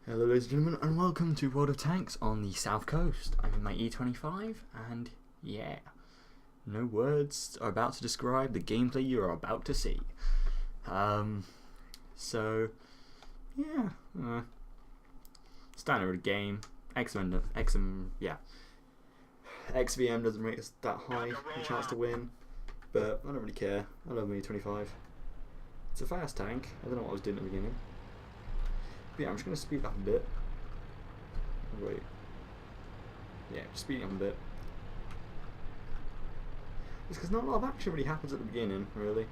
Hello ladies and gentlemen, and welcome to World of Tanks on the South Coast. I'm in my E-25, and yeah, no words are about to describe the gameplay you are about to see. So, yeah, standard game, XVM doesn't rate us that high, a chance to win, but I don't really care. I love my E-25. It's a fast tank. I don't know what I was doing at the beginning. But yeah, I'm just going to speed up a bit. Wait. Yeah, just speeding up a bit. Just because not a lot of action really happens at the beginning, really.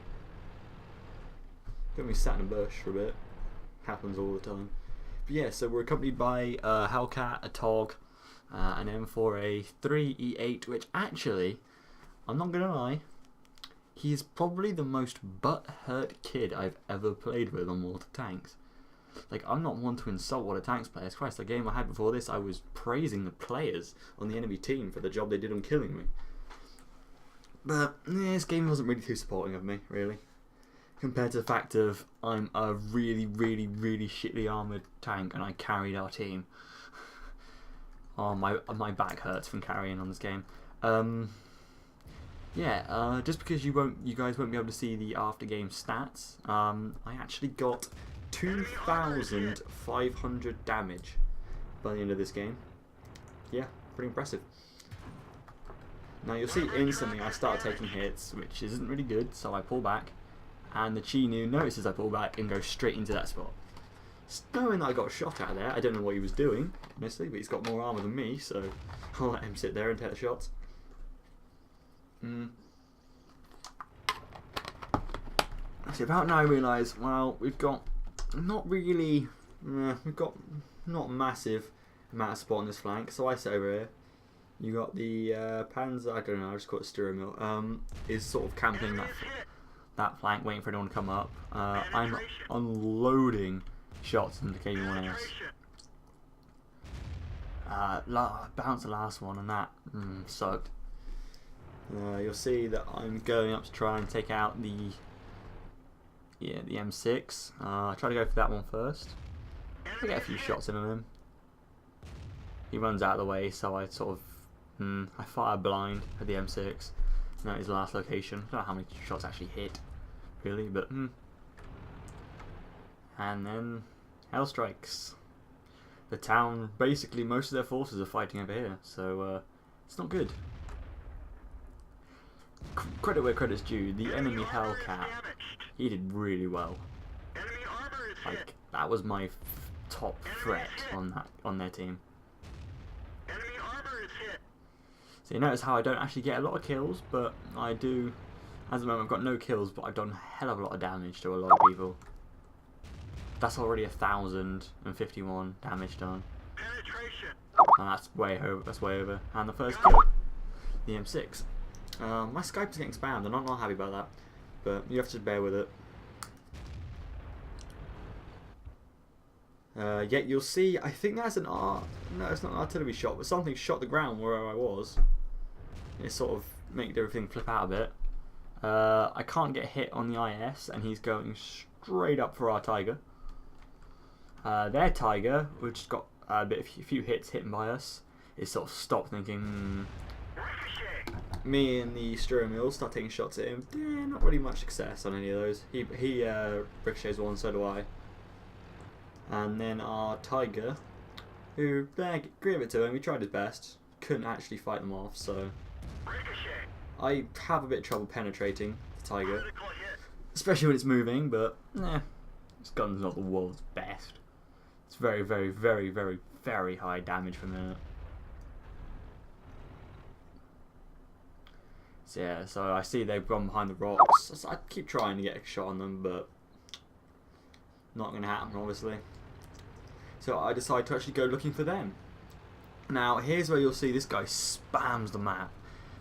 Got me sat in a bush for a bit. Happens all the time. But yeah, so we're accompanied by a Hellcat, a TOG, an M4A 3E8, which actually, I'm not going to lie, he is probably the most butt-hurt kid I've ever played with on World of Tanks. Like, I'm not one to insult World of Tanks players. Christ, the game I had before this, I was praising the players on the enemy team for the job they did on killing me. But this game wasn't really too supporting of me, really. Compared to the fact of I'm a really shittily armoured tank and I carried our team. Oh, my back hurts from carrying on this game. Just because you guys won't be able to see the after game stats. I actually got 2,500 damage by the end of this game. Yeah, pretty impressive. Now you'll see instantly I start taking hits, which isn't really good, so I pull back, and the Chinu notices I pull back and goes straight into that spot. Knowing that I got shot out of there, I don't know what he was doing, honestly, but he's got more armour than me, so I'll let him sit there and take the shots. See, about now I realise, well, we've got not massive amount of support on this flank, so I sit over here. You got the Panzer, I don't know, I just call it steering wheel, is sort of camping that flank, waiting for anyone to come up. I'm unloading shots into KV-1S. Bounced the last one, and that sucked. You'll see that I'm going up to try and take out the M6. I try to go for that one first. I get a few shots in on him. He runs out of the way, so I sort of I fire blind at the M6. That is the last location. I don't know how many shots actually hit, really, but and then hell strikes. The town, basically most of their forces are fighting over here, so it's not good. Credit where credit's due, the enemy Hellcat, he did really well. Like, that was my top threat on their team. So you notice how I don't actually get a lot of kills, but I do. At the moment I've got no kills, but I've done a hell of a lot of damage to a lot of people. That's already 1,051 damage done. And that's way over. And the first kill, the M6. My Skype is getting spammed, and I'm not happy about that, but you have to bear with it. Yet you'll see, I think that's an no, it's not an artillery shot, but something shot the ground where I was. It sort of made everything flip out a bit. I can't get hit on the IS, and he's going straight up for our Tiger. Their Tiger, which got a few hits hitting by us, is sort of stopped thinking. Me and the steering wheel start taking shots at him. Not really much success on any of those. He ricochets one, so do I. And then our Tiger, who gave it to him, he tried his best, couldn't actually fight them off, so I have a bit of trouble penetrating the Tiger, especially when it's moving, but this gun's not the world's best. It's very high damage per minute. So yeah, so I see they've gone behind the rocks. So I keep trying to get a shot on them, but not going to happen, obviously. So I decide to actually go looking for them. Now here's where you'll see this guy spams the map.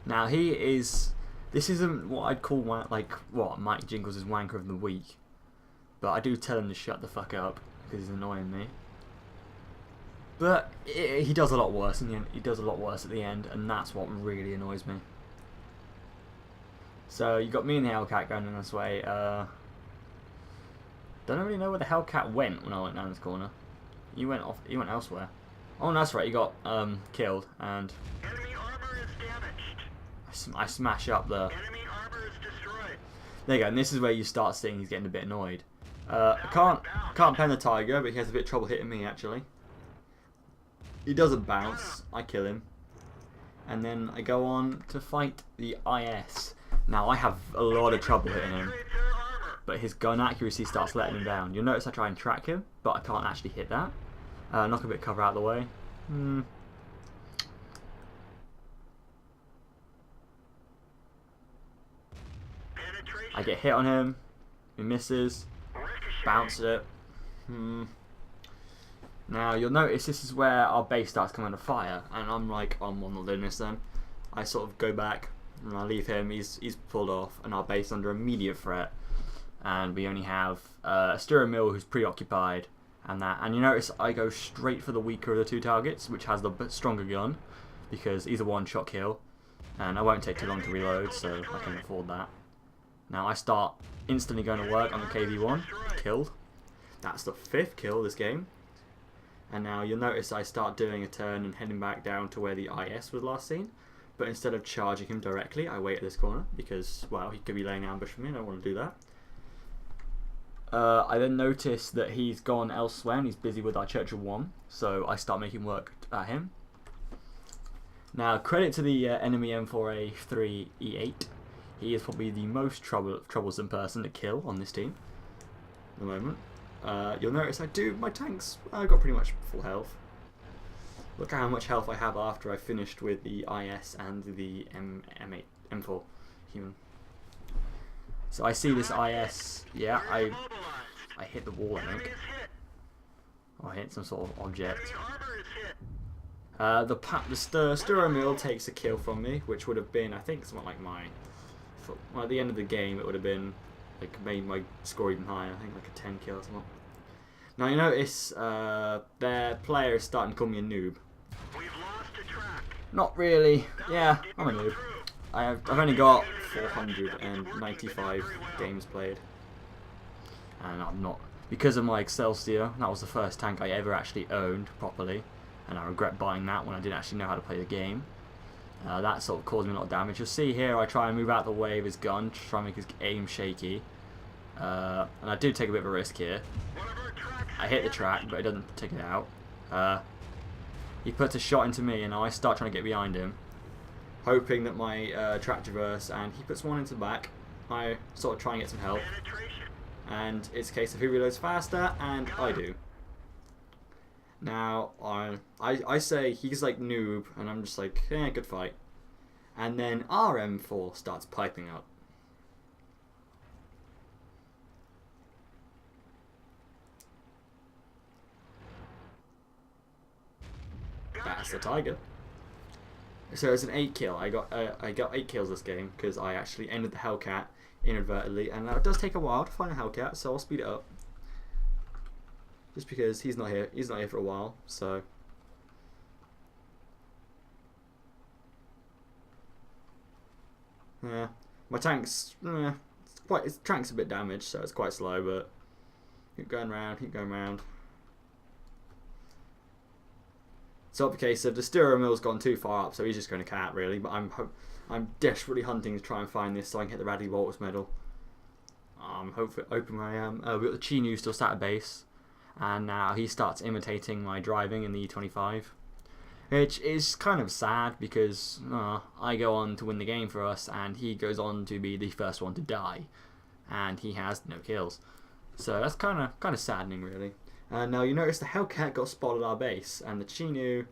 Now this isn't what I'd call Mike Jingles' wanker of the week, but I do tell him to shut the fuck up because he's annoying me. But he does a lot worse in the end. He does a lot worse at the end, and that's what really annoys me. So you got me and the Hellcat going in this way. Don't really know where the Hellcat went when I went down this corner. He went off. He went elsewhere. Oh, no, that's right. He got killed, and Enemy armor is damaged. I smash up the. Enemy armor is destroyed. There you go. And this is where you start seeing he's getting a bit annoyed. I can't pen the tiger, but he has a bit of trouble hitting me actually. He doesn't bounce. I kill him, and then I go on to fight the IS. Now I have a lot of trouble hitting him, but his gun accuracy starts letting him down. You'll notice I try and track him, but I can't actually hit that. Knock a bit of cover out of the way. I get hit on him. He misses. Bounce it. Now you'll notice this is where our base starts coming under fire, and I'm like, oh, I'm not doing this then. I sort of go back and I leave him. He's pulled off, and our base under immediate threat. And we only have a Styro Mill who's preoccupied, and that. And you notice I go straight for the weaker of the two targets, which has the stronger gun, because he's a one-shot kill, and I won't take too long to reload, so I can afford that. Now I start instantly going to work on the KV-1, killed. That's the 5th kill this game. And now you'll notice I start doing a turn and heading back down to where the IS was last seen. But instead of charging him directly, I wait at this corner because, well, he could be laying ambush for me. I don't want to do that. I then notice that he's gone elsewhere and he's busy with our Church of One. So I start making work at him. Now, credit to the enemy M4A3E8. He is probably the most troublesome person to kill on this team at the moment. You'll notice my tanks, I got pretty much full health. Look at how much health I have after I finished with the IS and the M4 human. So I see this IS, yeah, I hit the wall, I think. Or I hit some sort of object. The Styro Mill takes a kill from me, which would have been, I think, something like well, at the end of the game, it would have been like made my score even higher. I think like a 10 kill or something. Now you notice their player is starting to call me a noob. Not really. Yeah, I'm a noob. I've only got 495 games played, and I'm not, because of my Excelsior. That was the first tank I ever actually owned properly, and I regret buying that when I didn't actually know how to play the game. That sort of caused me a lot of damage. You'll see here I try and move out the way of his gun to try and make his aim shaky. And I do take a bit of a risk here. I hit the track, but it doesn't take it out. He puts a shot into me, and I start trying to get behind him, hoping that my track traverse, and he puts one into the back. I sort of try and get some help. And it's a case of who reloads faster, and I do. Now, I say he's like noob, and I'm just like, yeah, good fight. And then our M4 starts piping up. That's the Tiger. So it's an 8 kill. I got 8 kills this game because I actually ended the Hellcat inadvertently, and it does take a while to find a Hellcat, so I'll speed it up. Just because he's not here for a while, so yeah, my tank's tank's a bit damaged, so it's quite slow, but keep going round. It's not the case of the Styro Mill's gone too far up, so he's just going to cat really. But I'm desperately hunting to try and find this so I can hit the Radley-Walters medal. Hopefully open where I am. We've got the Chinu still sat at base. And now he starts imitating my driving in the E-25, which is kind of sad because I go on to win the game for us, and he goes on to be the first one to die, and he has no kills. So that's kind of saddening, really. Now you notice the Hellcat got spotted at our base, and the Chinu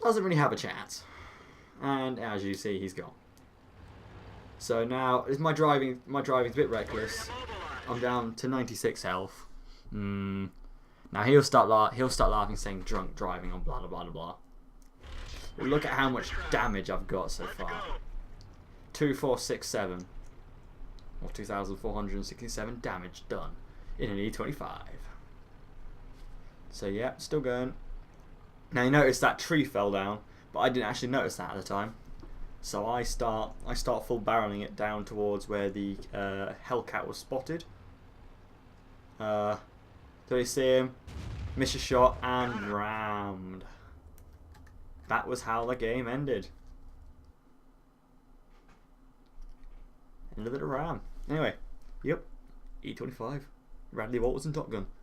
doesn't really have a chance. And as you see, he's gone. So now my driving's a bit reckless. I'm down to 96 health. Now he'll start laughing, saying drunk driving on blah blah blah blah. But look at how much damage I've got so far. 2467, or 2,467 damage done in an E-25. So yeah, still going. Now you notice that tree fell down, but I didn't actually notice that at the time. So I start full barreling it down towards where the Hellcat was spotted. So you see him, Missed a shot and rammed. That was how the game ended. End of the ram. Anyway, yep. E-25. Radley-Walters and Top Gun.